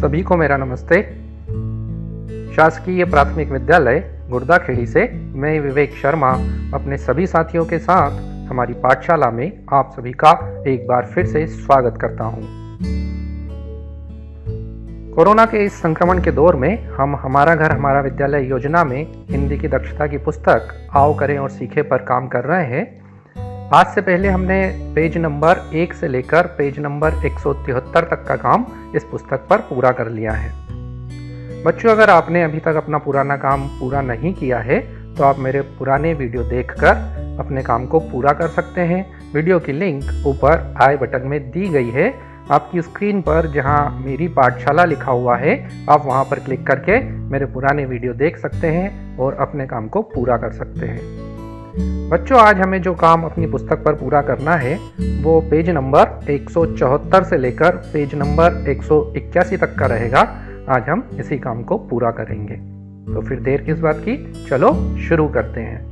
सभी को मेरा नमस्ते। शासकीय प्राथमिक विद्यालय गुर्दाखेड़ी से मैं विवेक शर्मा अपने सभी साथियों के साथ हमारी पाठशाला में आप सभी का एक बार फिर से स्वागत करता हूं। कोरोना के इस संक्रमण के दौर में हम हमारा घर हमारा विद्यालय योजना में हिंदी की दक्षता की पुस्तक आओ करें और सीखें पर काम कर रहे हैं। आज से पहले हमने पेज नंबर 1 से लेकर पेज नंबर 173 तक का काम इस पुस्तक पर पूरा कर लिया है। बच्चों, अगर आपने अभी तक अपना पुराना काम पूरा नहीं किया है तो आप मेरे पुराने वीडियो देखकर अपने काम को पूरा कर सकते हैं। वीडियो की लिंक ऊपर आई बटन में दी गई है। आपकी स्क्रीन पर जहां मेरी पाठशाला लिखा हुआ है, आप वहां पर क्लिक करके मेरे पुराने वीडियो देख सकते हैं और अपने काम को पूरा कर सकते हैं। बच्चों, आज हमें जो काम अपनी पुस्तक पर पूरा करना है वो पेज नंबर 174 से लेकर पेज नंबर 181 तक का रहेगा। आज हम इसी काम को पूरा करेंगे, तो फिर देर किस बात की, चलो शुरू करते हैं।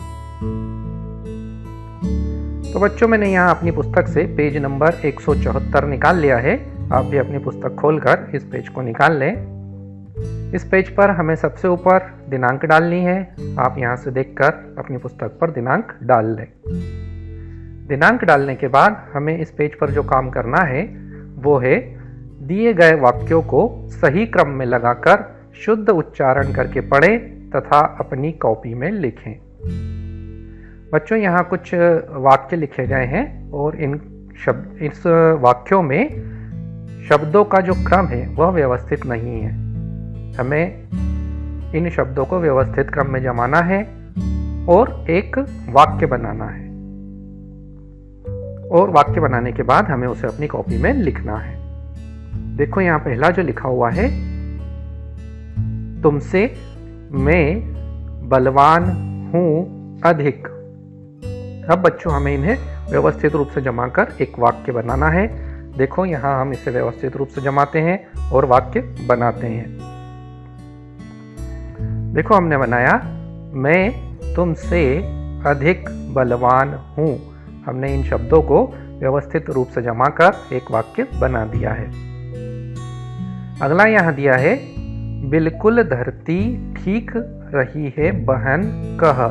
तो बच्चों, मैंने यहाँ अपनी पुस्तक से पेज नंबर 174 निकाल लिया है। आप भी अपनी पुस्तक खोलकर इस पेज को निकाल लें। इस पेज पर हमें सबसे ऊपर दिनांक डालनी है। आप यहाँ से देखकर अपनी पुस्तक पर दिनांक डाल लें। दिनांक डालने के बाद हमें इस पेज पर जो काम करना है वो है दिए गए वाक्यों को सही क्रम में लगाकर शुद्ध उच्चारण करके पढ़ें तथा अपनी कॉपी में लिखें। बच्चों, यहाँ कुछ वाक्य लिखे गए हैं और इस वाक्यों में शब्दों का जो क्रम है वह व्यवस्थित नहीं है। हमें इन शब्दों को व्यवस्थित क्रम में जमाना है और एक वाक्य बनाना है, और वाक्य बनाने के बाद हमें उसे अपनी कॉपी में लिखना है। देखो, यहाँ पहला जो लिखा हुआ है, तुमसे मैं बलवान हूं अधिक। अब बच्चों, हमें इन्हें व्यवस्थित रूप से जमाकर एक वाक्य बनाना है। देखो, यहाँ हम इसे व्यवस्थित रूप से जमाते हैं और वाक्य बनाते हैं। देखो, हमने बनाया, मैं तुमसे अधिक बलवान हूं। हमने इन शब्दों को व्यवस्थित रूप से जमाकर एक वाक्य बना दिया है। अगला यहाँ दिया है, बिल्कुल धरती ठीक रही है बहन कह।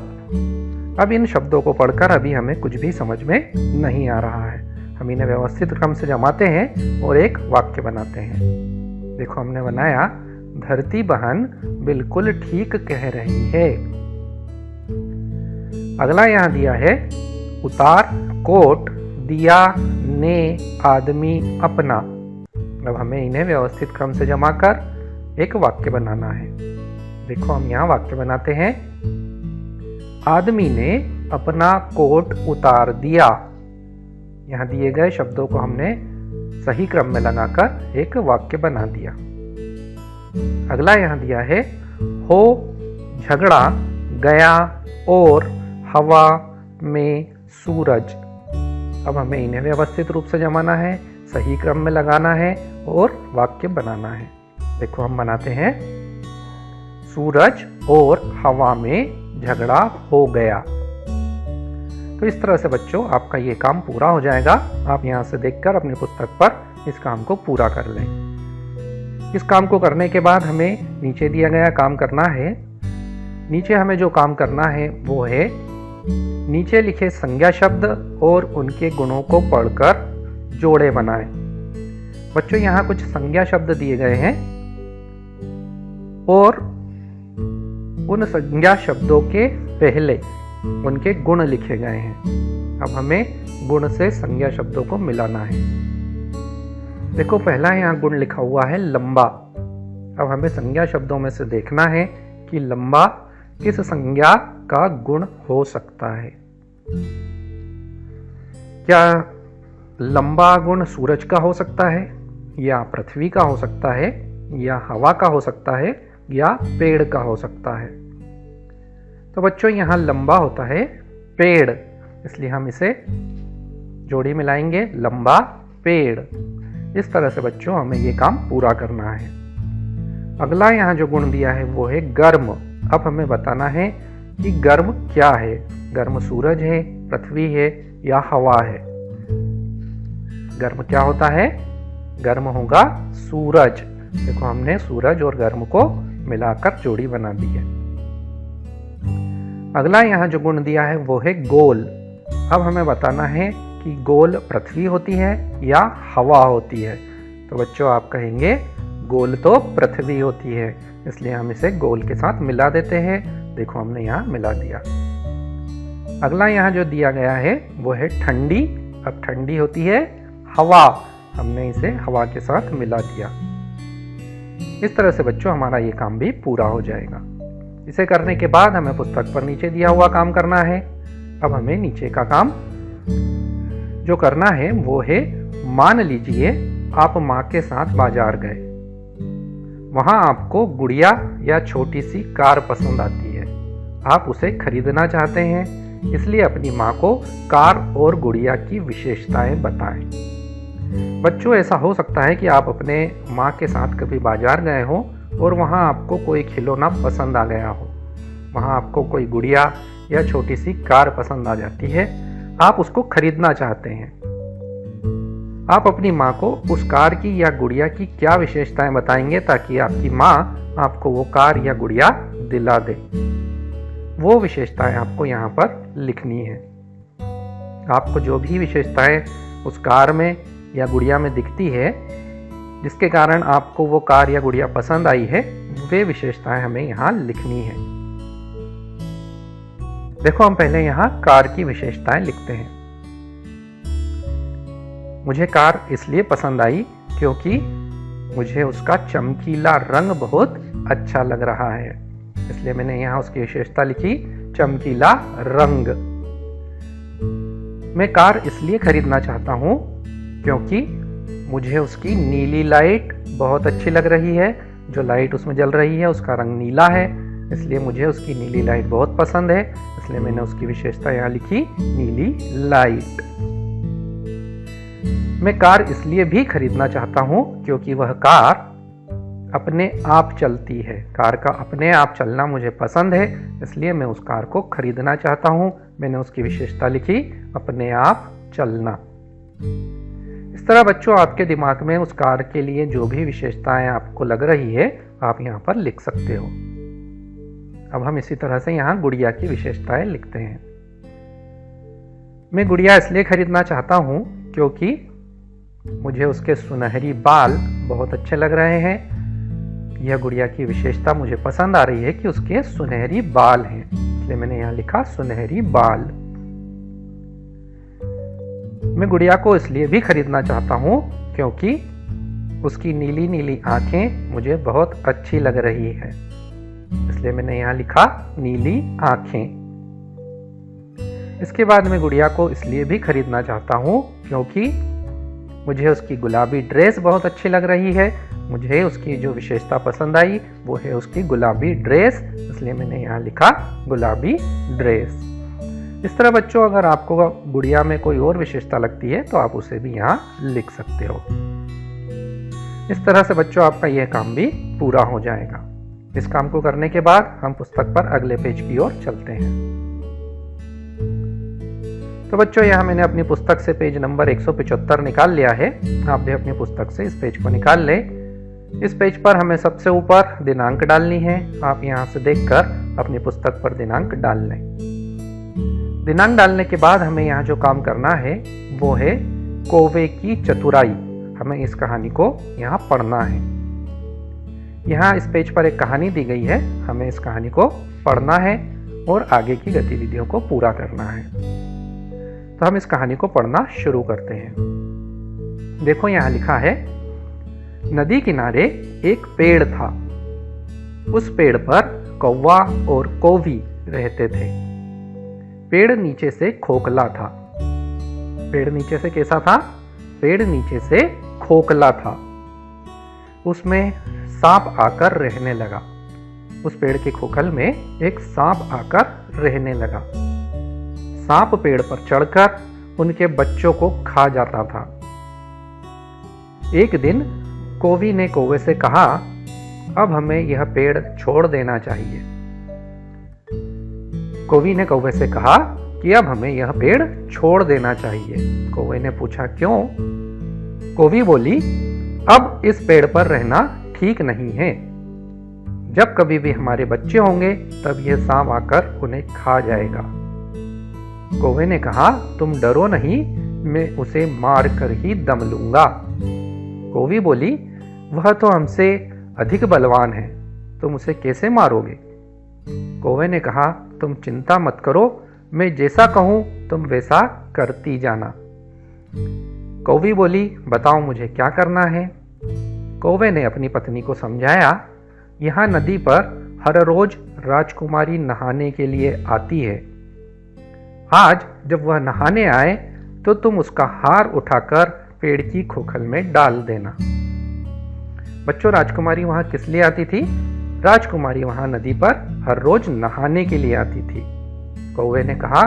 अब इन शब्दों को पढ़कर अभी हमें कुछ भी समझ में नहीं आ रहा है। हम इन्हें व्यवस्थित क्रम से जमाते हैं और एक वाक्य बनाते हैं। देखो, हमने बनाया, धरती बहन बिल्कुल ठीक कह रही है। अगला यहाँ दिया है, उतार कोट दिया ने आदमी अपना। अब हमें इन्हें व्यवस्थित क्रम से जमाकर एक वाक्य बनाना है। देखो, हम यहाँ वाक्य बनाते हैं, आदमी ने अपना कोट उतार दिया। यहाँ दिए गए शब्दों को हमने सही क्रम में लगाकर एक वाक्य बना दिया। अगला यहाँ दिया है, हो झगड़ा गया और हवा में सूरज। अब हमें इन्हें व्यवस्थित रूप से जमाना है, सही क्रम में लगाना है और वाक्य बनाना है। देखो, हम बनाते हैं, सूरज और हवा में झगड़ा हो गया। तो इस तरह से बच्चों आपका ये काम पूरा हो जाएगा। आप यहाँ से देखकर अपनी पुस्तक पर इस काम को पूरा कर लें। इस काम को करने के बाद हमें नीचे दिया गया काम करना है। नीचे हमें जो काम करना है वो है, नीचे लिखे संज्ञा शब्द और उनके गुणों को पढ़कर जोड़े बनाएं। बच्चों, यहाँ कुछ संज्ञा शब्द दिए गए हैं और उन संज्ञा शब्दों के पहले उनके गुण लिखे गए हैं। अब हमें गुण से संज्ञा शब्दों को मिलाना है। देखो, पहला यहाँ गुण लिखा हुआ है लंबा। अब हमें संज्ञा शब्दों में से देखना है कि लंबा किस संज्ञा का गुण हो सकता है। क्या लंबा गुण सूरज का हो सकता है, या पृथ्वी का हो सकता है, या हवा का हो सकता है, या पेड़ का हो सकता है। तो बच्चों, यहाँ लंबा होता है पेड़, इसलिए हम इसे जोड़ी मिलाएंगे, लंबा पेड़। इस तरह से बच्चों हमें ये काम पूरा करना है। अगला यहाँ जो गुण दिया है वो है गर्म। अब हमें बताना है कि गर्म क्या है। गर्म सूरज है, पृथ्वी है या हवा है। गर्म क्या होता है? गर्म होगा सूरज। देखो हमने सूरज और गर्म को मिलाकर जोड़ी बना दी है। अगला यहाँ जो गुण दिया है वो है गोल। अब हमें बताना है कि गोल पृथ्वी होती है या हवा होती है। तो बच्चों आप कहेंगे गोल तो पृथ्वी होती है, इसलिए हम इसे गोल के साथ मिला देते हैं। देखो हमने यहाँ मिला दिया। अगला यहाँ जो दिया गया है वो है ठंडी। अब ठंडी होती है हवा, हमने इसे हवा के साथ मिला दिया। इस तरह से बच्चों हमारा ये काम भी पूरा हो जाएगा। इसे करने के बाद हमें पुस्तक पर नीचे दिया हुआ काम करना है। अब हमें नीचे का काम जो करना है वो है, मान लीजिए आप माँ के साथ बाजार गए, वहां आपको गुड़िया या छोटी सी कार पसंद आती है, आप उसे खरीदना चाहते हैं, इसलिए अपनी माँ को कार और गुड़िया की विशेषताएं बताएं। बच्चों ऐसा हो सकता है कि आप अपने माँ के साथ कभी बाजार गए हो और वहाँ आपको कोई खिलौना पसंद आ गया हो, वहाँ आपको कोई गुड़िया या छोटी सी कार पसंद आ जाती है, आप उसको खरीदना चाहते हैं। आप अपनी माँ को उस कार की या गुड़िया की क्या विशेषताएं बताएंगे ताकि आपकी माँ आपको वो कार या गुड़िया दिला दे। वो विशेषताएं आपको यहाँ पर लिखनी है। आपको जो भी विशेषताएं उस कार में या गुड़िया में दिखती है, जिसके कारण आपको वो कार या गुड़िया पसंद आई है, वे विशेषताएं हमें यहाँ लिखनी है। देखो हम पहले यहाँ कार की विशेषताएं लिखते हैं। मुझे कार इसलिए पसंद आई क्योंकि मुझे उसका चमकीला रंग बहुत अच्छा लग रहा है, इसलिए मैंने यहाँ उसकी विशेषता लिखी, चमकीला रंग। मैं कार इसलिए खरीदना चाहता हूँ क्योंकि मुझे उसकी नीली लाइट बहुत अच्छी लग रही है। जो लाइट उसमें जल रही है उसका रंग नीला है, इसलिए मुझे उसकी नीली लाइट बहुत पसंद है, इसलिए मैंने उसकी विशेषता यहाँ लिखी, नीली लाइट। मैं कार इसलिए भी खरीदना चाहता हूँ क्योंकि वह कार अपने आप चलती है। कार का अपने आप चलना मुझे पसंद है, इसलिए मैं उस कार को खरीदना चाहता हूँ। मैंने उसकी विशेषता लिखी, अपने आप चलना। इस तरह बच्चों आपके दिमाग में उस कार के लिए जो भी विशेषताएं आपको लग रही है, आप यहाँ पर लिख सकते हो। अब हम इसी तरह से यहाँ गुड़िया की विशेषताएं लिखते हैं। मैं गुड़िया इसलिए खरीदना चाहता हूँ क्योंकि मुझे उसके सुनहरी बाल बहुत अच्छे लग रहे हैं। यह गुड़िया की विशेषता मुझे पसंद आ रही है कि उसके सुनहरी बाल हैं, इसलिए मैंने यहाँ लिखा सुनहरी बाल। मैं गुड़िया को इसलिए भी खरीदना चाहता हूँ क्योंकि उसकी नीली नीली आंखें मुझे बहुत अच्छी लग रही है, इसलिए मैंने यहाँ लिखा नीली आंखें। इसके बाद मैं गुड़िया को इसलिए भी खरीदना चाहता हूँ क्योंकि मुझे उसकी गुलाबी ड्रेस बहुत अच्छी लग रही है। मुझे उसकी जो विशेषता पसंद आई वो है उसकी गुलाबी ड्रेस, इसलिए मैंने यहाँ लिखा गुलाबी ड्रेस। इस तरह बच्चों अगर आपको गुड़िया में कोई और विशेषता लगती है तो आप उसे भी यहाँ लिख सकते हो। इस तरह से बच्चों आपका यह काम भी पूरा हो जाएगा। इस काम को करने के बाद हम पुस्तक पर अगले पेज की ओर चलते हैं। तो बच्चों यहाँ मैंने अपनी पुस्तक से पेज नंबर 175 निकाल लिया है। आप भी अपनी पुस्तक से इस पेज को निकाल लें। इस पेज पर हमें सबसे ऊपर दिनांक डालनी है। आप यहाँ से देखकर अपनी पुस्तक पर दिनांक डाल लें। दिनांक डालने के बाद हमें यहाँ जो काम करना है वो है कौवे की चतुराई। हमें इस कहानी को यहाँ पढ़ना है। यहाँ इस पेज पर एक कहानी दी गई है, हमें इस कहानी को पढ़ना है और आगे की गतिविधियों को पूरा करना है। तो हम इस कहानी को पढ़ना शुरू करते हैं। देखो यहाँ लिखा है, नदी किनारे एक पेड़ था। उस पेड़ पर कौवा और कौवी रहते थे। पेड़ नीचे से खोखला था। पेड़ नीचे से कैसा था? पेड़ नीचे से खोखला था। उसमें सांप आकर रहने लगा। उस पेड़ के खोखल में एक सांप आकर रहने लगा। सांप पेड़ पर चढ़कर उनके बच्चों को खा जाता था। एक दिन कौवी ने कौवे से कहा, अब हमें यह पेड़ छोड़ देना चाहिए। कौवी ने कौवे से कहा कि अब हमें यह पेड़ छोड़ देना चाहिए। कौवे ने पूछा क्यों? कौवी बोली, अब इस पेड़ पर रहना ठीक नहीं है। जब कभी भी हमारे बच्चे होंगे तब यह सांप आकर उन्हें खा जाएगा। कौवे ने कहा, तुम डरो नहीं, मैं उसे मार कर ही दम लूंगा। कौवी बोली, वह तो हमसे अधिक बलवान है, तुम उसे कैसे मारोगे? कौवे ने कहा, तुम चिंता मत करो, मैं जैसा कहूं तुम वैसा करती जाना। कौवी बोली, बताओ मुझे क्या करना है? कौवे ने अपनी पत्नी को समझाया, यहाँ नदी पर हर रोज राजकुमारी नहाने के लिए आती है। आज जब वह नहाने आए तो तुम उसका हार उठाकर पेड़ की खोखल में डाल देना। बच्चों, राजकुमारी वहां किस लिए आती थी? राजकुमारी वहां नदी पर हर रोज नहाने के लिए आती थी। कौवे ने कहा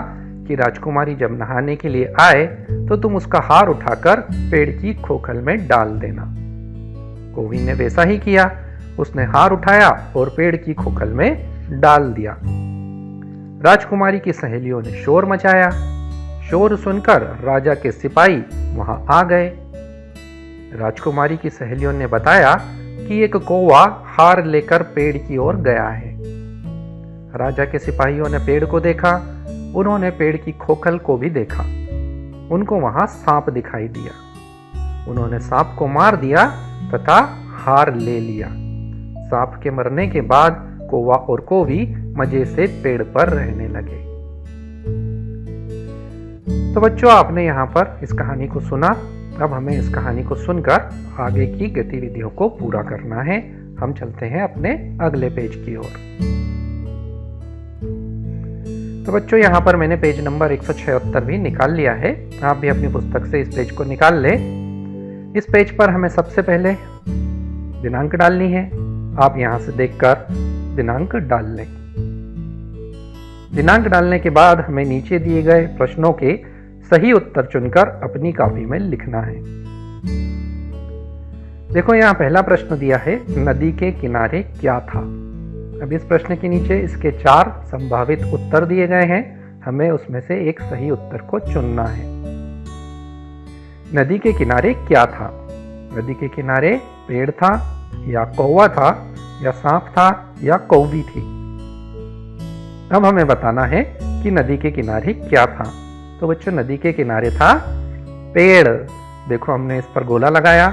कि राजकुमारी जब नहाने के लिए आए तो तुम उसका हार उठाकर पेड़ की खोखल में डाल देना। कौवी ने वैसा ही किया। उसने हार उठाया और पेड़ की खोखल में डाल दिया। राजकुमारी की सहेलियों ने शोर मचाया। शोर सुनकर राजा के सिपाही वहां आ गए। राजकुमारी की सहेलियों ने बताया कि एक कौवा हार लेकर पेड़ की ओर गया है। राजा के सिपाहियों ने पेड़ को देखा। उन्होंने पेड़ की खोखल को भी देखा। उनको वहां सांप दिखाई दिया। उन्होंने सांप को मार दिया तथा हार ले लिया। सांप के मरने के बाद कौवा और कौवी मजे से पेड़ पर रहने लगे। तो बच्चों, आपने यहाँ पर इस कहानी को सुना। अब हमें इस कहानी को सुनकर आगे की गतिविधियों को पूरा करना है। हम चलते हैं अपने अगले पेज की ओर। तो बच्चों, यहाँ पर मैंने पेज नंबर 176 भी निकाल लिया है। आप भी अपनी पुस्तक से इस पेज को निकाल लें। इस पेज पर हमें सबसे पहले दिनांक डालनी है। आप यहाँ से देखकर दिनांक डाल लें। दिनांक डालने के बाद हमें नीचे दिए गए प्रश्नों के सही उत्तर चुनकर अपनी कॉपी में लिखना है। देखो, यहाँ पहला प्रश्न दिया है, नदी के किनारे क्या था? अब इस प्रश्न के नीचे इसके 4 संभावित उत्तर दिए गए हैं। हमें उसमें से एक सही उत्तर को चुनना है। नदी के किनारे क्या था? नदी के किनारे पेड़ था, या कौवा था, या सांप था, या कौवी थी। अब हमें बताना है कि नदी के किनारे क्या था। तो बच्चों, नदी के किनारे था पेड़। देखो, हमने इस पर गोला लगाया।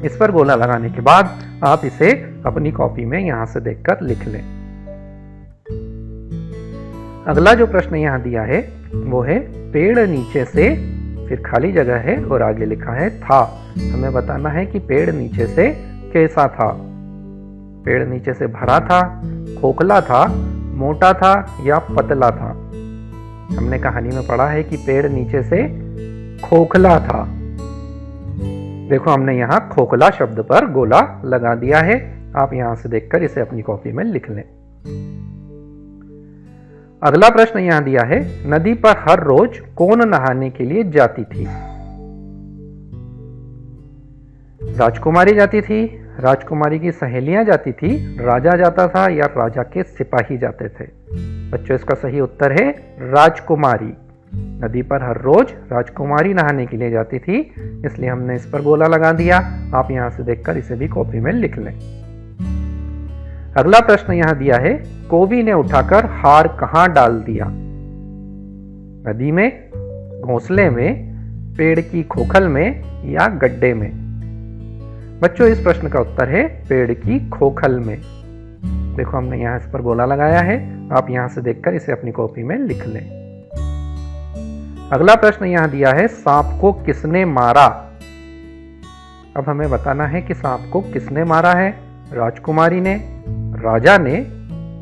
इस पर गोला लगाने के बाद आप इसे अपनी कॉपी में यहां से देखकर लिख लें। अगला जो प्रश्न यहां दिया है वो है पेड़ नीचे से, फिर खाली जगह है और आगे लिखा है था। हमें बताना है कि पेड़ नीचे से कैसा था। पेड़ नीचे से भरा था, खोखला था, मोटा था या पतला था? हमने कहानी में पढ़ा है कि पेड़ नीचे से खोखला था। देखो, हमने यहाँ खोखला शब्द पर गोला लगा दिया है। आप यहाँ से देखकर इसे अपनी कॉपी में लिख लें। अगला प्रश्न यहाँ दिया है, नदी पर हर रोज कौन नहाने के लिए जाती थी? राजकुमारी जाती थी, राजकुमारी की सहेलियां जाती थी, राजा जाता था या राजा के सिपाही जाते थे? बच्चों, इसका सही उत्तर है राजकुमारी। नदी पर हर रोज राजकुमारी नहाने के लिए जाती थी, इसलिए हमने इस पर गोला लगा दिया। आप यहां से देखकर इसे भी कॉपी में लिख लें। अगला प्रश्न यहां दिया है, कौवी ने उठाकर हार कहां डाल दिया? नदी में, घोंसले में, पेड़ की खोखल में या गड्ढे में? बच्चों, इस प्रश्न का उत्तर है पेड़ की खोखल में। देखो, हमने यहां इस पर गोला लगाया है। आप यहां से देखकर इसे अपनी कॉपी में लिख लें। अगला प्रश्न यहां दिया है, सांप को किसने मारा? अब हमें बताना है कि सांप को किसने मारा है। राजकुमारी ने, राजा ने,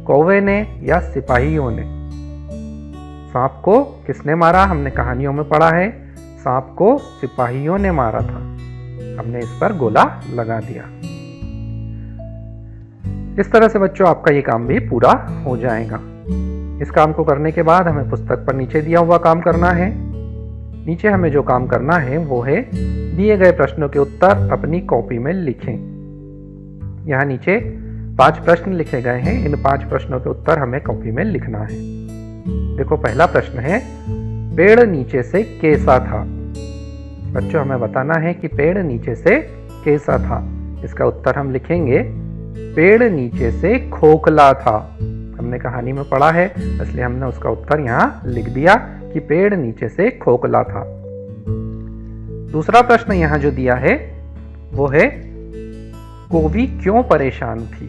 कौवे ने या सिपाहियों ने? सांप को किसने मारा? हमने कहानियों में पढ़ा है सांप को सिपाहियों ने मारा था। हमने इस पर गोला लगा दिया। इस तरह से बच्चों आपका ये काम भी पूरा हो जाएगा। इस काम को करने के बाद हमें पुस्तक पर नीचे दिया हुआ काम करना है। नीचे हमें जो काम करना है वो है दिए गए प्रश्नों के उत्तर अपनी कॉपी में लिखें। यहाँ नीचे 5 प्रश्न लिखे गए हैं। इन 5 प्रश्नों के उत्तर हमें कॉपी में लिखना है। देखो, पहला प्रश्न है, पेड़ नीचे से कैसा था? बच्चों, हमें बताना है कि पेड़ नीचे से कैसा था। इसका उत्तर हम लिखेंगे पेड़ नीचे से खोखला था। हमने कहानी में पढ़ा है, इसलिए हमने उसका उत्तर यहाँ लिख दिया कि पेड़ नीचे से खोखला था। दूसरा प्रश्न यहाँ जो दिया है वो है कोवी क्यों परेशान थी।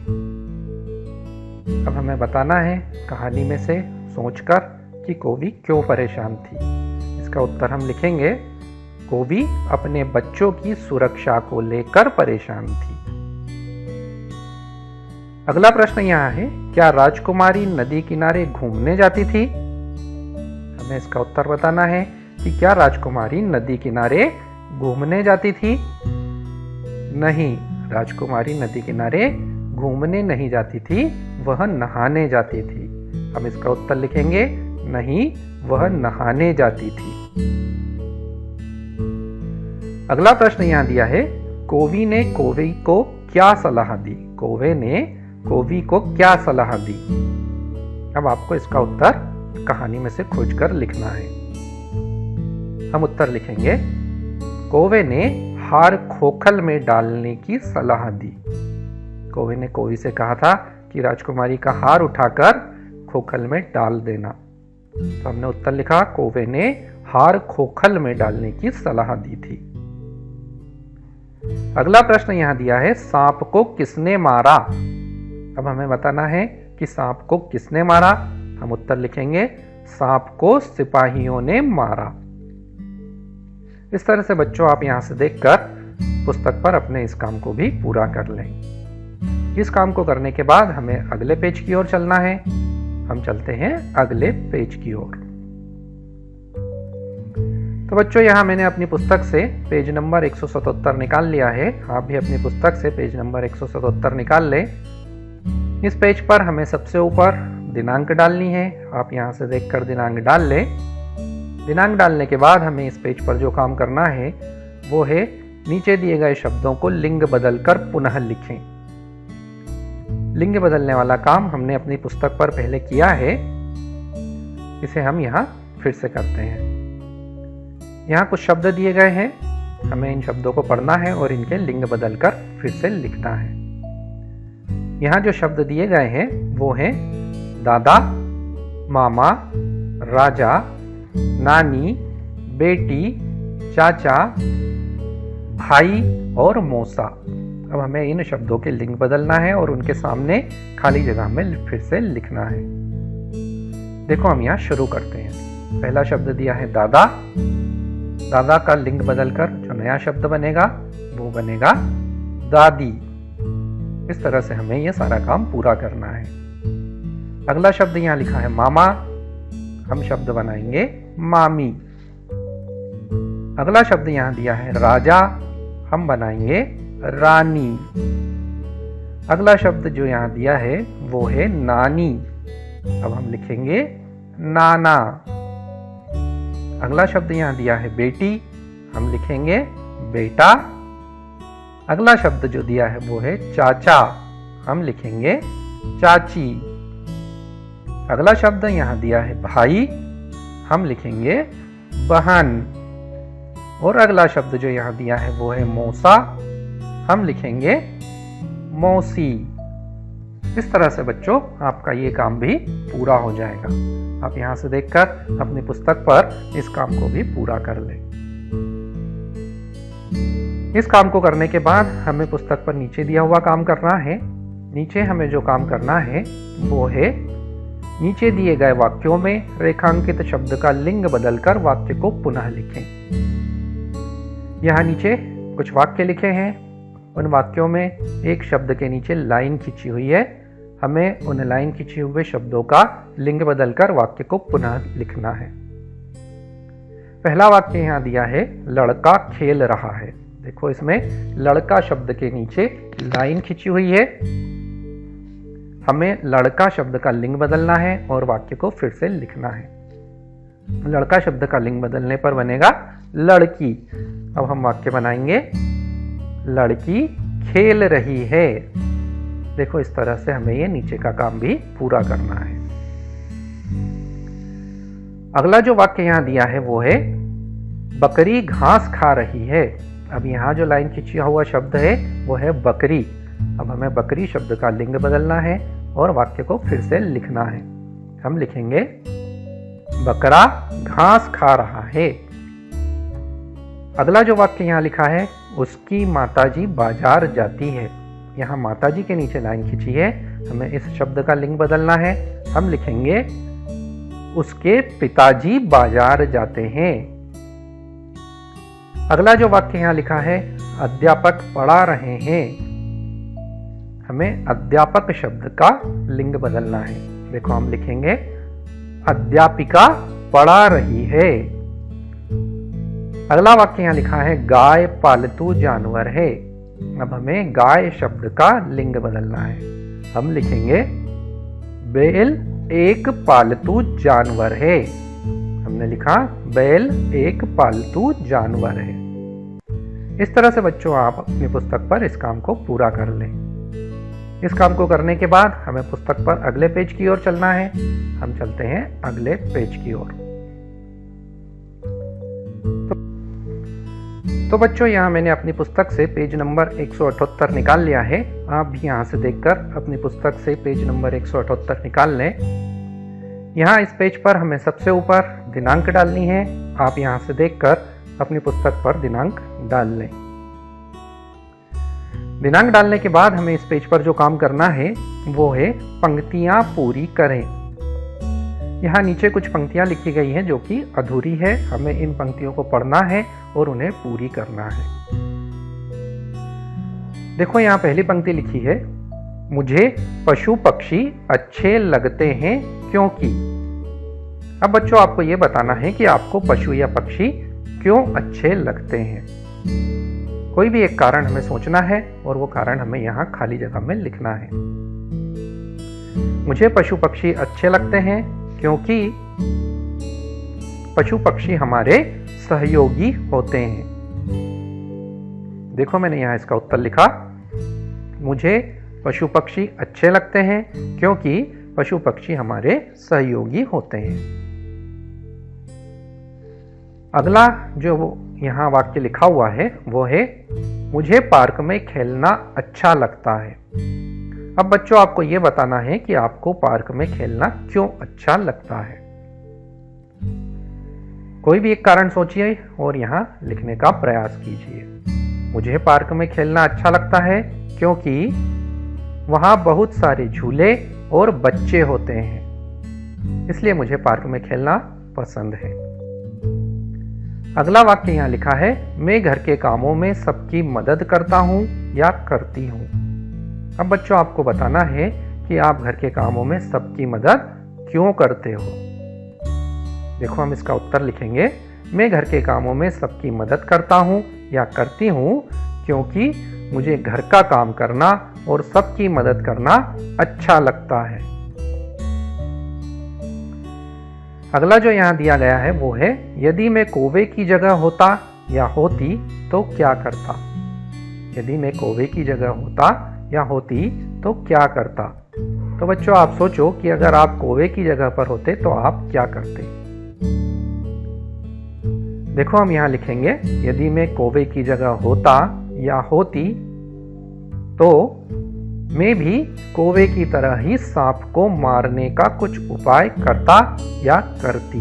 अब हमें बताना है कहानी में से सोचकर कि कोवी क्यों परेशान थी। इसका उत्तर हम लिखेंगे कोवी अपने बच्चों की सुरक्षा को लेकर परेशान थी। अगला प्रश्न यहाँ है क्या राजकुमारी नदी किनारे घूमने जाती थी। हमें इसका उत्तर बताना है कि क्या राजकुमारी नदी किनारे घूमने जाती थी। नहीं, राजकुमारी नदी किनारे घूमने नहीं जाती थी, वह नहाने जाती थी। हम इसका उत्तर लिखेंगे नहीं, वह नहाने जाती थी। अगला प्रश्न यहाँ दिया है कोवी ने कोवी को क्या सलाह दी। कोवे ने कोवी को क्या सलाह दी। अब आपको इसका उत्तर कहानी में से खोजकर लिखना है। हम उत्तर लिखेंगे कोवे ने हार खोखल में डालने की सलाह दी। कोवे ने कोवी से कहा था कि राजकुमारी का हार उठाकर खोखल में डाल देना। तो हमने उत्तर लिखा कोवे ने हार खोखल में डालने की सलाह दी थी। अगला प्रश्न यहां दिया है सांप को किसने मारा। अब हमें बताना है कि सांप को किसने मारा। हम उत्तर लिखेंगे सांप को सिपाहियों ने मारा। इस तरह से बच्चों आप यहां से देखकर पुस्तक पर अपने इस काम को भी पूरा कर लें। इस काम को करने के बाद हमें अगले पेज की ओर चलना है। हम चलते हैं अगले पेज की ओर। तो बच्चों यहाँ मैंने अपनी पुस्तक से पेज नंबर 177 निकाल लिया है। आप भी अपनी पुस्तक से पेज नंबर 177 निकाल लें। इस पेज पर हमें सबसे ऊपर दिनांक डालनी है। आप यहाँ से देखकर दिनांक डाल लें। दिनांक डालने के बाद हमें इस पेज पर जो काम करना है वो है नीचे दिए गए शब्दों को लिंग बदलकर पुनः लिखें। लिंग बदलने वाला काम हमने अपनी पुस्तक पर पहले किया है, इसे हम यहाँ फिर से करते हैं। यहाँ कुछ शब्द दिए गए हैं, हमें इन शब्दों को पढ़ना है और इनके लिंग बदलकर फिर से लिखना है। यहाँ जो शब्द दिए गए हैं वो हैं दादा, मामा, राजा, नानी, बेटी, चाचा, भाई और मौसा। अब हमें इन शब्दों के लिंग बदलना है और उनके सामने खाली जगह में फिर से लिखना है। देखो हम यहाँ शुरू करते हैं। पहला शब्द दिया है दादा। दादा का लिंग बदलकर जो नया शब्द बनेगा वो बनेगा दादी। इस तरह से हमें यह सारा काम पूरा करना है। अगला शब्द यहाँ लिखा है मामा। हम शब्द बनाएंगे मामी। अगला शब्द यहाँ दिया है राजा। हम बनाएंगे रानी। अगला शब्द जो यहाँ दिया है वो है नानी। अब हम लिखेंगे नाना। अगला शब्द यहाँ दिया है बेटी। हम लिखेंगे बेटा। अगला शब्द जो दिया है वो है चाचा। हम लिखेंगे चाची। अगला शब्द यहाँ दिया है भाई। हम लिखेंगे बहन। और अगला शब्द जो यहाँ दिया है वो है मौसा। हम लिखेंगे मौसी। इस तरह से बच्चों आपका ये काम भी पूरा हो जाएगा। आप यहाँ से देखकर अपनी पुस्तक पर इस काम को भी पूरा कर लें। इस काम को करने के बाद हमें पुस्तक पर नीचे दिया हुआ काम करना है। नीचे हमें जो काम करना है वो है नीचे दिए गए वाक्यों में रेखांकित शब्द का लिंग बदलकर वाक्य को पुनः लिखें। यहाँ नीचे कुछ वाक्य लिखे हैं। उन वाक्यों में एक शब्द के नीचे लाइन खींची हुई है। हमें उन लाइन खींचे हुए शब्दों का लिंग बदलकर वाक्य को पुनः लिखना है। पहला वाक्य यहाँ दिया है लड़का खेल रहा है। देखो इसमें लड़का शब्द के नीचे लाइन खींची हुई है। हमें लड़का शब्द का लिंग बदलना है और वाक्य को फिर से लिखना है। लड़का शब्द का लिंग बदलने पर बनेगा लड़की। अब हम वाक्य बनाएंगे लड़की खेल रही है। देखो इस तरह से हमें ये नीचे का काम भी पूरा करना है। अगला जो वाक्य यहाँ दिया है वो है बकरी घास खा रही है। अब यहाँ जो लाइन खींचा हुआ शब्द है वो है बकरी। अब हमें बकरी शब्द का लिंग बदलना है और वाक्य को फिर से लिखना है। हम लिखेंगे बकरा घास खा रहा है। अगला जो वाक्य यहाँ लिखा है, उसकी माताजी बाजार जाती है। यहाँ माताजी के नीचे लाइन खींची है, हमें इस शब्द का लिंग बदलना है। हम लिखेंगे उसके पिताजी बाजार जाते हैं। अगला जो वाक्य यहाँ लिखा है, अध्यापक पढ़ा रहे हैं। हमें अध्यापक शब्द का लिंग बदलना है। देखो हम लिखेंगे अध्यापिका पढ़ा रही है। अगला वाक्य यहाँ लिखा है, गाय पालतू जानवर है। अब हमें गाय शब्द का लिंग बदलना है। हम लिखेंगे बैल एक पालतू जानवर है। हमने लिखा बैल एक पालतू जानवर है। इस तरह से बच्चों आप अपनी पुस्तक पर इस काम को पूरा कर लें। इस काम को करने के बाद हमें पुस्तक पर अगले पेज की ओर चलना है। हम चलते हैं अगले पेज की ओर। तो बच्चों यहाँ मैंने अपनी पुस्तक से पेज नंबर 178 निकाल लिया है। आप भी यहाँ से देखकर अपनी पुस्तक से पेज नंबर 178 निकाल लें। यहाँ इस पेज पर हमें सबसे ऊपर दिनांक डालनी है। आप यहाँ से देखकर अपनी पुस्तक पर दिनांक डाल लें। दिनांक डालने के बाद हमें इस पेज पर जो काम करना है वो है पंक्तियां पूरी करें। यहाँ नीचे कुछ पंक्तियां लिखी गई हैं जो कि अधूरी है। हमें इन पंक्तियों को पढ़ना है और उन्हें पूरी करना है। देखो यहाँ पहली पंक्ति लिखी है, मुझे पशु पक्षी अच्छे लगते हैं क्योंकि। अब बच्चों आपको ये बताना है कि आपको पशु या पक्षी क्यों अच्छे लगते हैं। कोई भी एक कारण हमें सोचना है और वो कारण हमें यहाँ खाली जगह में लिखना है। मुझे पशु पक्षी अच्छे लगते हैं क्योंकि पशु पक्षी हमारे सहयोगी होते हैं। देखो मैंने यहाँ इसका उत्तर लिखा, मुझे पशु पक्षी अच्छे लगते हैं क्योंकि पशु पक्षी हमारे सहयोगी होते हैं। अगला जो यहाँ वाक्य लिखा हुआ है वो है, मुझे पार्क में खेलना अच्छा लगता है। अब बच्चों आपको ये बताना है कि आपको पार्क में खेलना क्यों अच्छा लगता है। कोई भी एक कारण सोचिए और यहाँ लिखने का प्रयास कीजिए। मुझे पार्क में खेलना अच्छा लगता है क्योंकि वहाँ बहुत सारे झूले और बच्चे होते हैं, इसलिए मुझे पार्क में खेलना पसंद है। अगला वाक्य यहाँ लिखा है, मैं घर के कामों में सबकी मदद करता हूँ या करती हूँ। अब बच्चों आपको बताना है कि आप घर के कामों में सबकी मदद क्यों करते हो। देखो हम इसका उत्तर लिखेंगे, मैं घर के कामों में सबकी मदद करता हूँ या करती हूँ क्योंकि मुझे घर का काम करना और सबकी मदद करना अच्छा लगता है। अगला जो यहाँ दिया गया है वो है, यदि मैं कौवे की जगह होता या होती तो क्या करता। यदि मैं कौवे की जगह होता या होती तो क्या करता। तो बच्चों आप सोचो कि अगर आप कौवे की जगह पर होते तो आप क्या करते। देखो हम यहाँ लिखेंगे, यदि मैं कौवे की जगह होता या होती तो मैं भी कौवे की तरह ही सांप को मारने का कुछ उपाय करता या करती।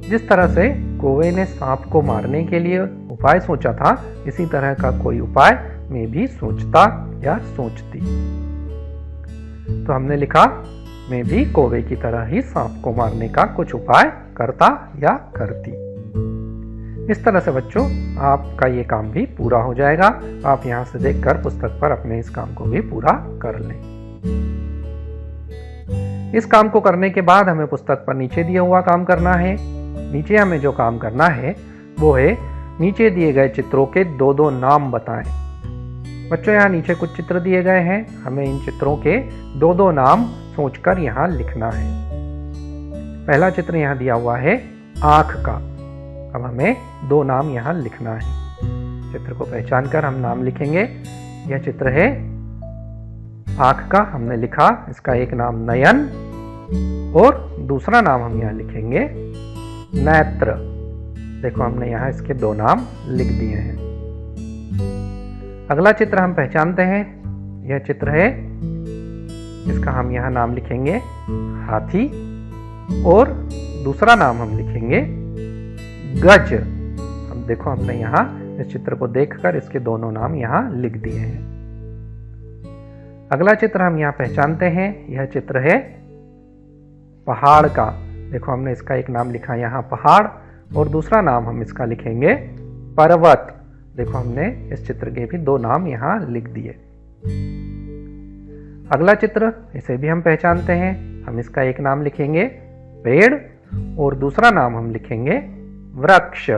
जिस तरह से कौवे ने सांप को मारने के लिए उपाय सोचा था, इसी तरह का कोई उपाय मैं भी सोचता या सोचती। तो हमने लिखा, मैं भी कौवे की तरह ही सांप को मारने का कुछ उपाय करता या करती। इस तरह से बच्चों आपका ये काम भी पूरा हो जाएगा। आप यहाँ से देखकर पुस्तक पर अपने इस काम को भी पूरा कर लें। इस काम को करने के बाद हमें पुस्तक पर नीचे दिया हुआ काम करना है। नीचे हमें जो काम करना है वो है, नीचे दिए गए चित्रों के दो दो नाम बताएं। बच्चों यहाँ नीचे कुछ चित्र दिए गए हैं, हमें इन चित्रों के दो दो नाम सोचकर यहाँ लिखना है। पहला चित्र यहाँ दिया हुआ है आँख का। अब हमें दो नाम यहाँ लिखना है। चित्र को पहचान कर हम नाम लिखेंगे। यह चित्र है आँख का, हमने लिखा। इसका एक नाम नयन और दूसरा नाम हम यहाँ लिखेंगे नेत्र। देखो हमने यहाँ इसके दो नाम लिख दिए हैं। अगला चित्र हम पहचानते हैं, यह चित्र है, इसका हम यहाँ नाम लिखेंगे हाथी और दूसरा नाम हम लिखेंगे गज। अब देखो हमने यहाँ इस चित्र को देखकर इसके दोनों नाम यहाँ लिख दिए हैं। अगला चित्र हम यहाँ पहचानते हैं, यह चित्र है पहाड़ का। देखो हमने इसका एक नाम लिखा यहाँ पहाड़ और दूसरा नाम हम इसका लिखेंगे पर्वत। देखो हमने इस चित्र के भी दो नाम यहाँ लिख दिए। अगला चित्र, इसे भी हम पहचानते हैं, हम इसका एक नाम लिखेंगे पेड़ और दूसरा नाम हम लिखेंगे वृक्ष।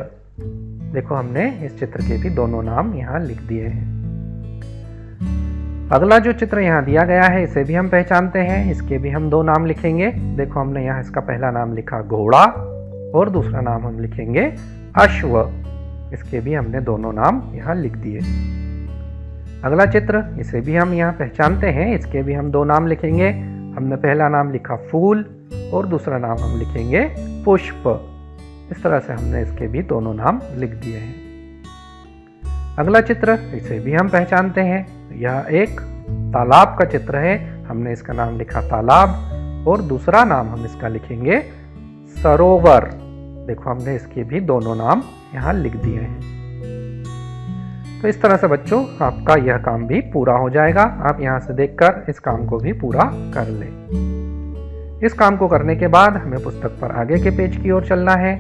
देखो हमने इस चित्र के भी दोनों नाम यहाँ लिख दिए हैं। अगला जो चित्र यहाँ दिया गया है इसे भी हम पहचानते हैं, इसके भी हम दो नाम लिखेंगे। देखो हमने यहाँ इसका पहला नाम लिखा घोड़ा और दूसरा नाम हम लिखेंगे अश्व। इसके भी हमने दोनों नाम यहाँ लिख दिए। अगला चित्र, इसे भी हम यहाँ पहचानते हैं, इसके भी हम दो नाम लिखेंगे। हमने पहला नाम लिखा फूल और दूसरा नाम हम लिखेंगे पुष्प। इस तरह से हमने इसके भी दोनों नाम लिख दिए हैं। अगला चित्र, इसे भी हम पहचानते हैं, यह एक तालाब का चित्र है। हमने इसका नाम लिखा तालाब और दूसरा नाम हम इसका लिखेंगे सरोवर। देखो हमने इसके भी दोनों नाम यहाँ लिख दिए हैं। तो इस तरह से बच्चों आपका यह काम भी पूरा हो जाएगा। आप यहाँ से देखकर इस काम को भी पूरा कर लें। इस काम को करने के बाद हमें पुस्तक पर आगे के पेज की ओर चलना है।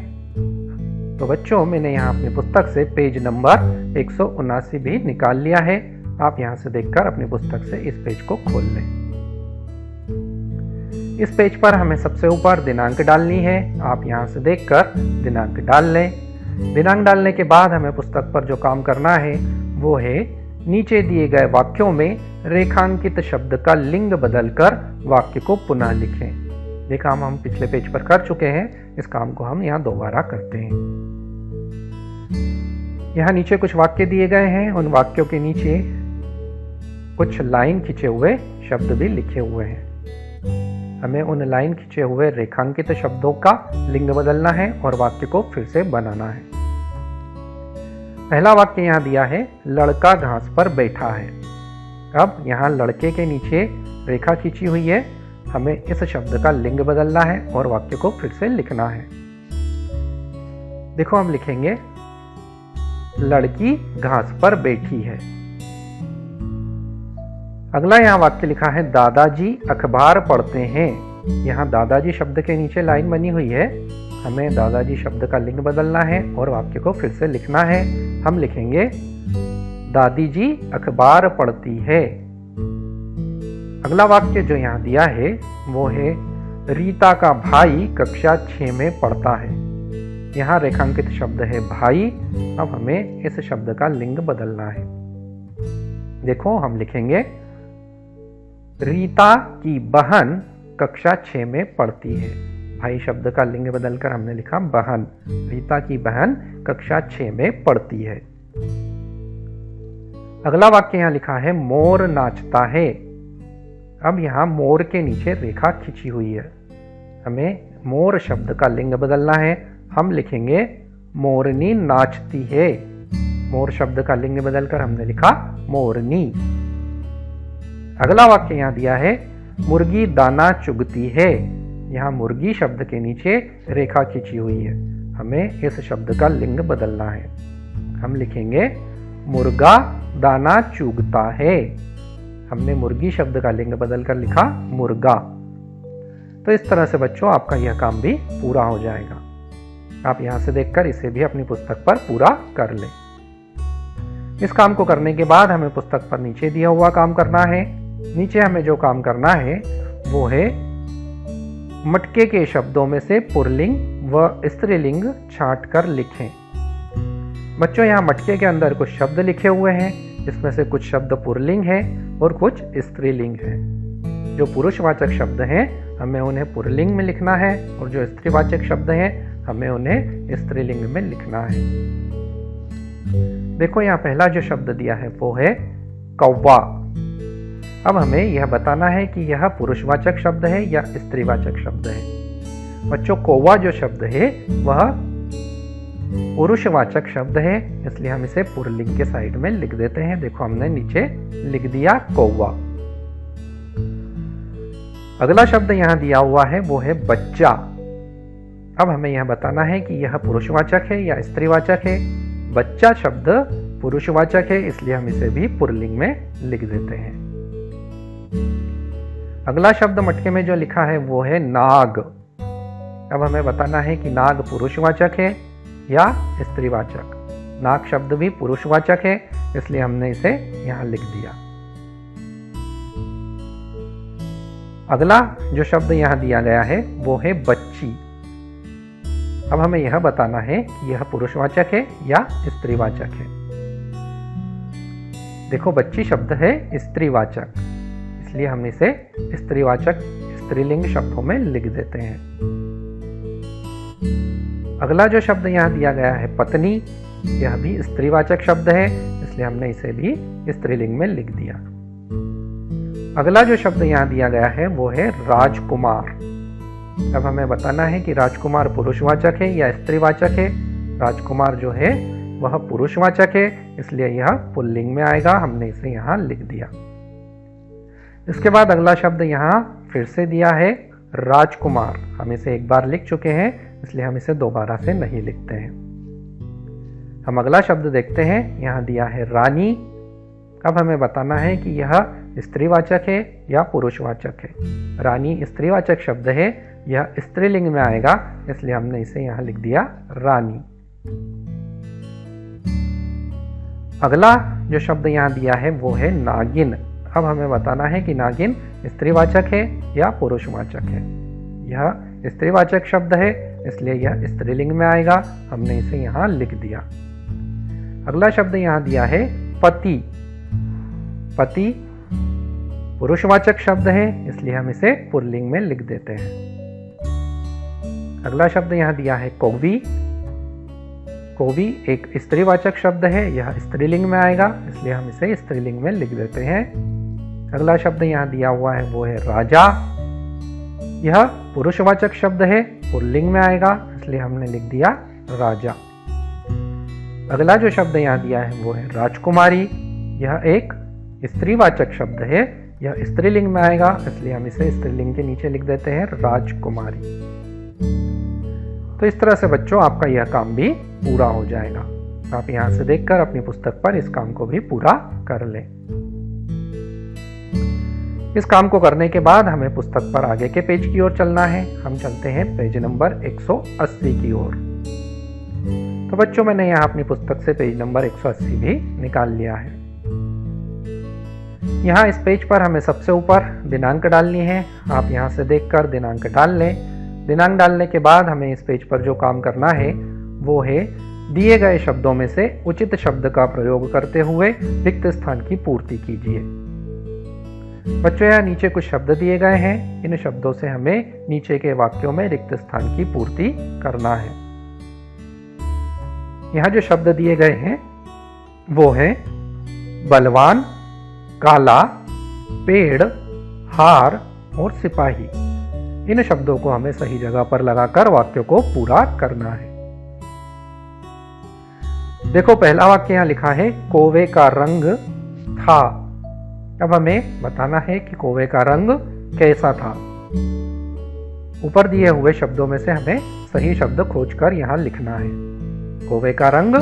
तो बच्चों मैंने यहाँ अपनी पुस्तक से पेज नंबर 179 भी निकाल लिया है। आप यहाँ से देखकर अपनी पुस्तक से इस पेज को खोल लें। इस पेज पर हमें सबसे ऊपर दिनांक डालनी है। आप यहाँ से देखकर दिनांक डाल लें। दिनांक डालने के बाद हमें पुस्तक पर जो काम करना है वो है नीचे दिए गए वाक्यों में रेखांकित शब्द का लिंग बदलकर वाक्य को पुनः लिखें। ये काम हम पिछले पेज पर कर चुके हैं, इस काम को हम यहाँ दोबारा करते हैं। यहाँ नीचे कुछ वाक्य दिए गए हैं, उन वाक्यों के नीचे कुछ लाइन खींचे हुए शब्द भी लिखे हुए हैं। हमें उन लाइन खींचे हुए रेखांकित शब्दों का लिंग बदलना है और वाक्य को फिर से बनाना है। पहला वाक्य यहाँ दिया है, लड़का घास पर बैठा है। अब यहाँ लड़के के नीचे रेखा खींची हुई है, हमें इस शब्द का लिंग बदलना है और वाक्य को फिर से लिखना है। देखो हम लिखेंगे लड़की घास पर बैठी है। अगला यहाँ वाक्य लिखा है, दादाजी अखबार पढ़ते हैं। यहाँ दादाजी शब्द के नीचे लाइन बनी हुई है, हमें दादाजी शब्द का लिंग बदलना है और वाक्य को फिर से लिखना है। हम लिखेंगे दादी जी अखबार पढ़ती है। अगला वाक्य जो यहाँ दिया है वो है, रीता का भाई कक्षा 6 में पढ़ता है। यहाँ रेखांकित शब्द है भाई। अब हमें इस शब्द का लिंग बदलना है। देखो हम लिखेंगे रीता की बहन कक्षा 6 में पढ़ती है। भाई शब्द का लिंग बदलकर हमने लिखा बहन। रीता की बहन कक्षा 6 में पढ़ती है। अगला वाक्य यहाँ लिखा है, मोर नाचता है। अब यहाँ मोर के नीचे रेखा खींची हुई है, हमें मोर शब्द का लिंग बदलना है। हम लिखेंगे मोरनी नाचती है। मोर शब्द का लिंग बदलकर हमने लिखा मोरनी। अगला वाक्य यहाँ दिया है, मुर्गी दाना चुगती है। यहाँ मुर्गी शब्द के नीचे रेखा खींची हुई है, हमें इस शब्द का लिंग बदलना है। हम लिखेंगे मुर्गा दाना चुगता है। हमने मुर्गी शब्द का लिंग बदलकर लिखा मुर्गा। तो इस तरह से बच्चों आपका यह काम भी पूरा हो जाएगा। आप यहाँ से देखकर इसे भी अपनी पुस्तक पर पूरा कर लें। इस काम को करने के बाद हमें पुस्तक पर नीचे दिया हुआ काम करना है। नीचे हमें जो काम करना है वो है मटके के शब्दों में से पुल्लिंग व स्त्रीलिंग छांट कर लिखें। बच्चों यहाँ मटके के अंदर कुछ शब्द लिखे हुए हैं, इसमें से कुछ शब्द पुल्लिंग है और कुछ स्त्रीलिंग है। जो पुरुषवाचक शब्द हैं हमें उन्हें पुल्लिंग में लिखना है और जो स्त्रीवाचक शब्द हैं हमें उन्हें स्त्रीलिंग में लिखना है। देखो यहाँ पहला जो शब्द दिया है वो है कौवा। अब हमें यह बताना है कि यह पुरुषवाचक शब्द है या स्त्रीवाचक शब्द है। बच्चों कौवा जो शब्द है वह पुरुषवाचक शब्द है, इसलिए हम इसे पुल्लिंग के साइड में लिख देते हैं। देखो हमने नीचे लिख दिया कौवा। अगला शब्द यहाँ दिया हुआ है वो है बच्चा। अब हमें यह बताना है कि यह पुरुषवाचक है या स्त्रीवाचक है। बच्चा शब्द पुरुषवाचक है, इसलिए हम इसे भी पुल्लिंग में लिख देते हैं। अगला शब्द मटके में जो लिखा है वो है नाग। अब हमें बताना है कि नाग पुरुषवाचक है या स्त्रीवाचक। नाग शब्द भी पुरुषवाचक है, इसलिए हमने इसे यहां लिख दिया। अगला जो शब्द यहां दिया गया है वो है बच्ची। अब हमें यह बताना है कि यह पुरुषवाचक है या स्त्रीवाचक है। देखो बच्ची शब्द है स्त्रीवाचक, इसलिए हम इसे स्त्रीवाचक स्त्रीलिंग शब्दों में लिख देते हैं। अगला जो शब्द यहाँ दिया गया है पत्नी, यह भी स्त्रीवाचक शब्द है, इसलिए हमने इसे भी स्त्रीलिंग में लिख दिया। अगला जो शब्द यहाँ दिया गया है वो है राजकुमार। अब हमें बताना है कि राजकुमार पुरुषवाचक है या स्त्रीवाचक है। राजकुमार जो है वह पुरुषवाचक है, इसलिए यह पुल्लिंग में आएगा। हमने इसे यहाँ लिख दिया। इसके बाद अगला शब्द यहाँ फिर से दिया है राजकुमार। हम इसे एक बार लिख चुके हैं, इसलिए हम इसे दोबारा से नहीं लिखते हैं। हम अगला शब्द देखते हैं, यहाँ दिया है रानी। अब हमें बताना है कि यह स्त्रीवाचक है या पुरुषवाचक है। रानी स्त्रीवाचक शब्द है, यह स्त्रीलिंग में आएगा, इसलिए हमने इसे यहाँ लिख दिया रानी। अगला जो शब्द यहाँ दिया है वो है नागिन। अब हमें बताना है कि नागिन स्त्रीवाचक है या पुरुषवाचक है। यह स्त्रीवाचक शब्द है, इसलिए यह स्त्रीलिंग में आएगा। हमने इसे यहाँ लिख दिया। अगला शब्द यहाँ दिया है पति। पति पुरुषवाचक शब्द है, इसलिए हम इसे पुल्लिंग में लिख देते हैं। अगला शब्द यहाँ दिया है कौवी। कौवी एक स्त्रीवाचक शब्द है, यह स्त्रीलिंग में आएगा, इसलिए हम इसे स्त्रीलिंग में लिख देते हैं। अगला शब्द यहाँ दिया हुआ है वो है राजा। यह पुरुषवाचक शब्द है, पुल्लिंग में आएगा, इसलिए हमने लिख दिया राजा। अगला जो शब्द यहाँ दिया है वो है राजकुमारी। यह एक स्त्रीवाचक शब्द है, यह स्त्रीलिंग में आएगा, इसलिए हम इसे स्त्रीलिंग के नीचे लिख देते हैं राजकुमारी। तो इस तरह से बच्चों आपका यह काम भी पूरा हो जाएगा। आप यहाँ से देखकर अपनी पुस्तक पर इस काम को भी पूरा कर लें। इस काम को करने के बाद हमें पुस्तक पर आगे के पेज की ओर चलना है। हम चलते हैं पेज नंबर 180 की ओर। तो बच्चों मैंने यहाँ अपनी पुस्तक से पेज नंबर 180 भी निकाल लिया है। यहाँ इस पेज पर हमें सबसे ऊपर दिनांक डालनी है। आप यहाँ से देखकर दिनांक डाल लें। दिनांक डालने के बाद हमें इस पेज पर जो काम करना है वो है दिए गए शब्दों में से उचित शब्द का प्रयोग करते हुए रिक्त स्थान की पूर्ति कीजिए। बच्चों यहाँ नीचे कुछ शब्द दिए गए हैं। इन शब्दों से हमें नीचे के वाक्यों में रिक्त स्थान की पूर्ति करना है। यहाँ जो शब्द दिए गए हैं वो है बलवान, काला, पेड़, हार और सिपाही। इन शब्दों को हमें सही जगह पर लगाकर वाक्य को पूरा करना है। देखो पहला वाक्य यहाँ लिखा है कौवे का रंग था। अब हमें बताना है कि कौवे का रंग कैसा था। ऊपर दिए हुए शब्दों में से हमें सही शब्द खोजकर यहाँ लिखना है। कौवे का रंग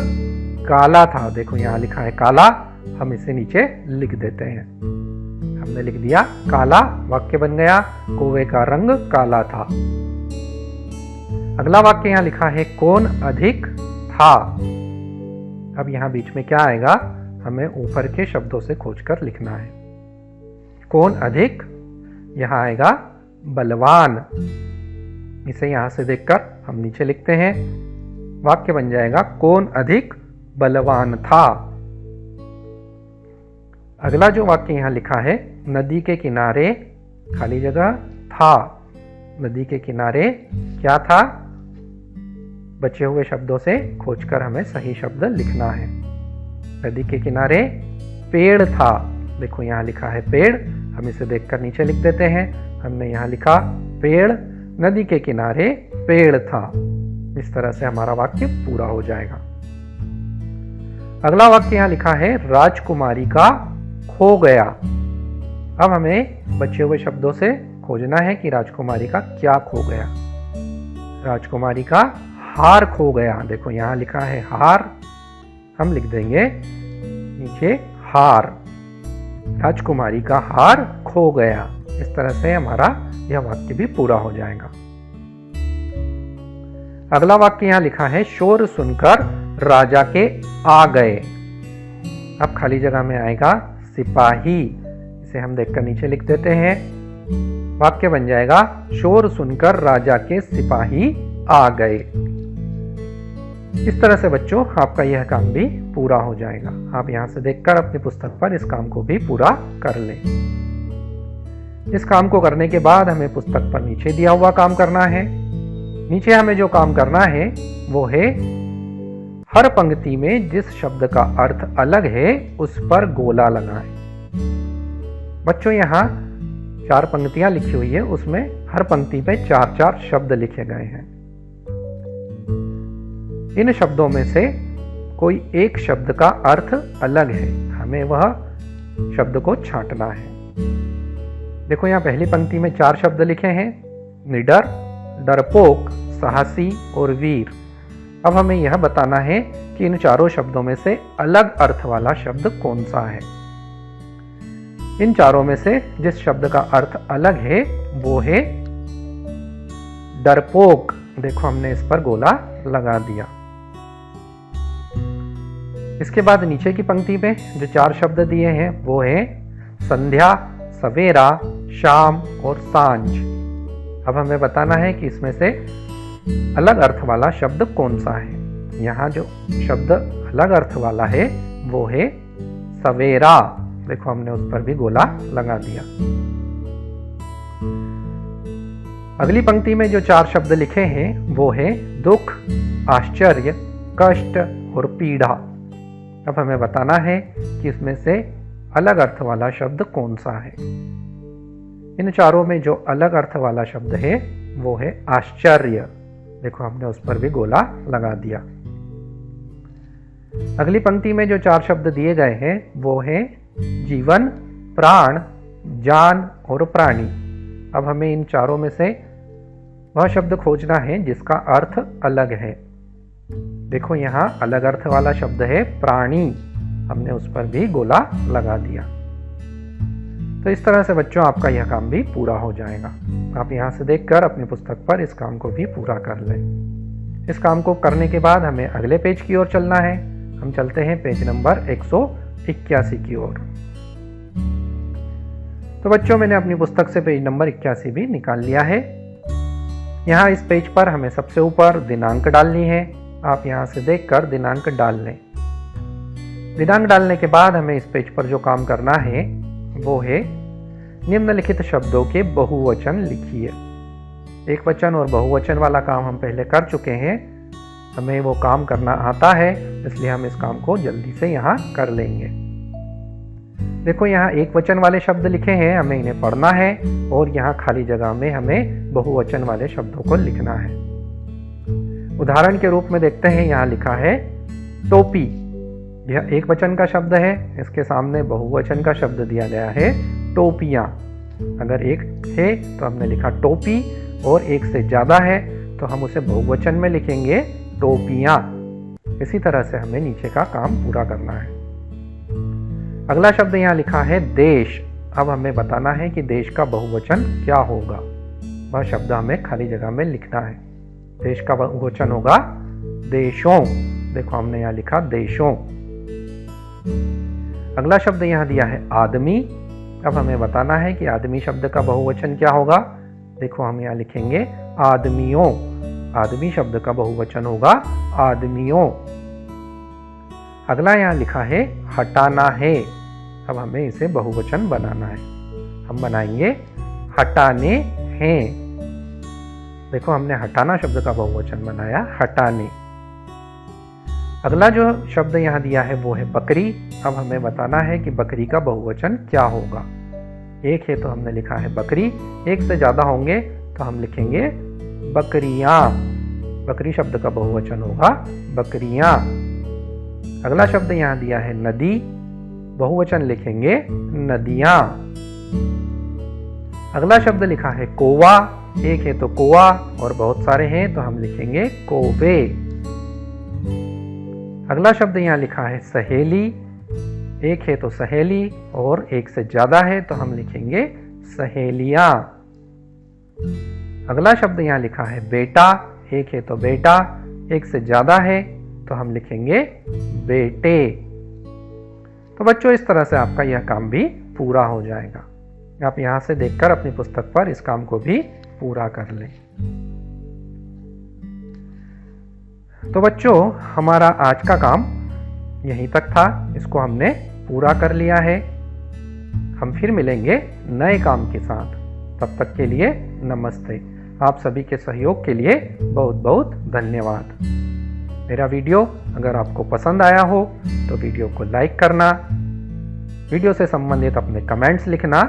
काला था। देखो यहाँ लिखा है काला, हम इसे नीचे लिख देते हैं। हमने लिख दिया काला, वाक्य बन गया कौवे का रंग काला था। अगला वाक्य यहाँ लिखा है कौन अधिक था। अब यहाँ बीच में क्या आएगा, हमें ऊपर के शब्दों से खोजकर लिखना है। कौन अधिक, यहाँ आएगा बलवान। इसे यहाँ से देखकर हम नीचे लिखते हैं। वाक्य बन जाएगा कौन अधिक बलवान था। अगला जो वाक्य यहाँ लिखा है नदी के किनारे खाली जगह था। नदी के किनारे क्या था, बचे हुए शब्दों से खोजकर हमें सही शब्द लिखना है। नदी के किनारे पेड़ था। देखो यहाँ लिखा है पेड़, हम इसे देखकर नीचे लिख देते हैं। हमने यहाँ लिखा पेड़, नदी के किनारे पेड़ था। इस तरह से हमारा वाक्य पूरा हो जाएगा। अगला वाक्य यहाँ लिखा है राजकुमारी का खो गया। अब हमें बचे हुए शब्दों से खोजना है कि राजकुमारी का क्या खो गया। राजकुमारी का हार खो गया। देखो यहाँ लिखा है हार, हम लिख देंगे नीचे हार। राजकुमारी का हार खो गया। इस तरह से हमारा यह वाक्य भी पूरा हो जाएगा। अगला वाक्य यहाँ लिखा है शोर सुनकर राजा के आ गए। अब खाली जगह में आएगा सिपाही। इसे हम देखकर नीचे लिख देते हैं। वाक्य बन जाएगा शोर सुनकर राजा के सिपाही आ गए। इस तरह से बच्चों आपका यह काम भी पूरा हो जाएगा। आप यहां से देखकर अपनी पुस्तक पर इस काम को भी पूरा कर लें। इस काम को करने के बाद हमें पुस्तक पर नीचे दिया हुआ काम करना है। नीचे हमें जो काम करना है वो है हर पंक्ति में जिस शब्द का अर्थ अलग है उस पर गोला लगाएं। बच्चों यहाँ 4 पंक्तियां लिखी हुई है, उसमें हर पंक्ति पे 4-4 शब्द लिखे गए हैं। इन शब्दों में से कोई एक शब्द का अर्थ अलग है, हमें वह शब्द को छांटना है। देखो यहाँ पहली पंक्ति में 4 शब्द लिखे हैं, निडर, डरपोक, साहसी और वीर। अब हमें यह बताना है कि इन चारों शब्दों में से अलग अर्थ वाला शब्द कौन सा है। इन चारों में से जिस शब्द का अर्थ अलग है वो है डरपोक। देखो हमने इस पर गोला लगा दिया। इसके बाद नीचे की पंक्ति में जो 4 शब्द दिए हैं वो है संध्या, सवेरा, शाम और सांझ। अब हमें बताना है कि इसमें से अलग अर्थ वाला शब्द कौन सा है। यहाँ जो शब्द अलग अर्थ वाला है वो है सवेरा। देखो हमने उस पर भी गोला लगा दिया। अगली पंक्ति में जो 4 शब्द लिखे हैं वो है दुख, आश्चर्य, कष्ट और पीड़ा। अब हमें बताना है कि इसमें से अलग अर्थ वाला शब्द कौन सा है। इन चारों में जो अलग अर्थ वाला शब्द है वो है आश्चर्य। देखो हमने उस पर भी गोला लगा दिया। अगली पंक्ति में जो 4 शब्द दिए गए हैं वो है जीवन, प्राण, जान और प्राणी। अब हमें इन चारों में से वह शब्द खोजना है जिसका अर्थ अलग है। देखो यहाँ अलग अर्थ वाला शब्द है प्राणी, हमने उस पर भी गोला लगा दिया। तो इस तरह से बच्चों आपका यह काम भी पूरा हो जाएगा। आप यहाँ से देखकर अपनी पुस्तक पर इस काम को भी पूरा कर लें। इस काम को करने के बाद हमें अगले पेज की ओर चलना है। हम चलते हैं पेज नंबर 181 की ओर। तो बच्चों मैंने अपनी पुस्तक से पेज नंबर 81 भी निकाल लिया है। यहाँ इस पेज पर हमें सबसे ऊपर दिनांक डालनी है। आप यहाँ से देखकर दिनांक डाल लें। दिनांक डालने के बाद हमें इस पेज पर जो काम करना है वो है निम्नलिखित शब्दों के बहुवचन लिखिए। एक वचन और बहुवचन वाला काम हम पहले कर चुके हैं, हमें वो काम करना आता है, इसलिए हम इस काम को जल्दी से यहाँ कर लेंगे। देखो यहाँ एक वचन वाले शब्द लिखे हैं, हमें इन्हें पढ़ना है और यहाँ खाली जगह में हमें बहुवचन वाले शब्दों को लिखना है। उदाहरण के रूप में देखते हैं, यहाँ लिखा है टोपी। यह एक वचन का शब्द है, इसके सामने बहुवचन का शब्द दिया गया है टोपियाँ। अगर एक है तो हमने लिखा टोपी और एक से ज़्यादा है तो हम उसे बहुवचन में लिखेंगे टोपियाँ। इसी तरह से हमें नीचे का काम पूरा करना है। अगला शब्द यहाँ लिखा है देश। अब हमें बताना है कि देश का बहुवचन क्या होगा। वह शब्द हमें खाली जगह में लिखना है। देश का बहुवचन होगा देशों। देखो हमने यहाँ लिखा देशों। अगला शब्द यहाँ दिया है आदमी। अब हमें बताना है कि आदमी शब्द का बहुवचन क्या होगा। देखो हम यहाँ लिखेंगे आदमियों। आदमी शब्द का बहुवचन होगा आदमियों। अगला यहाँ लिखा है हटाना है। अब हमें इसे बहुवचन बनाना है। हम बनाएंगे हटाने हैं। देखो हमने हटाना शब्द का बहुवचन बनाया हटाने। अगला जो शब्द यहाँ दिया है वो है बकरी। अब हमें बताना है कि बकरी का बहुवचन क्या होगा। एक है तो हमने लिखा है बकरी, एक से ज़्यादा होंगे तो हम लिखेंगे बकरियाँ। बकरी शब्द का बहुवचन होगा बकरियां। अगला शब्द यहाँ दिया है नदी, बहुवचन लिखेंगे नदियां। अगला शब्द लिखा है कोवा, एक है तो कोवा और बहुत सारे हैं तो हम लिखेंगे कोवे। अगला शब्द यहाँ लिखा है सहेली, एक है तो सहेली और एक से ज्यादा है तो हम लिखेंगे सहेलियां। अगला शब्द यहाँ लिखा है बेटा, एक है तो बेटा, एक से ज्यादा है तो हम लिखेंगे बेटे। तो बच्चों इस तरह से आपका यह काम भी पूरा हो जाएगा। आप यहां से देखकर अपनी पुस्तक पर इस काम को भी पूरा कर लें। तो बच्चों हमारा आज का काम यहीं तक था, इसको हमने पूरा कर लिया है। हम फिर मिलेंगे नए काम के साथ, तब तक के लिए नमस्ते। आप सभी के सहयोग के लिए बहुत बहुत धन्यवाद। मेरा वीडियो अगर आपको पसंद आया हो तो वीडियो को लाइक करना, वीडियो से संबंधित अपने कमेंट्स लिखना।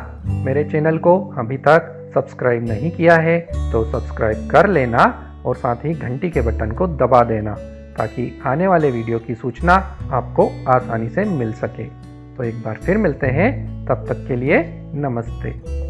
मेरे चैनल को अभी तक सब्सक्राइब नहीं किया है तो सब्सक्राइब कर लेना और साथ ही घंटी के बटन को दबा देना ताकि आने वाले वीडियो की सूचना आपको आसानी से मिल सके। तो एक बार फिर मिलते हैं, तब तक के लिए नमस्ते।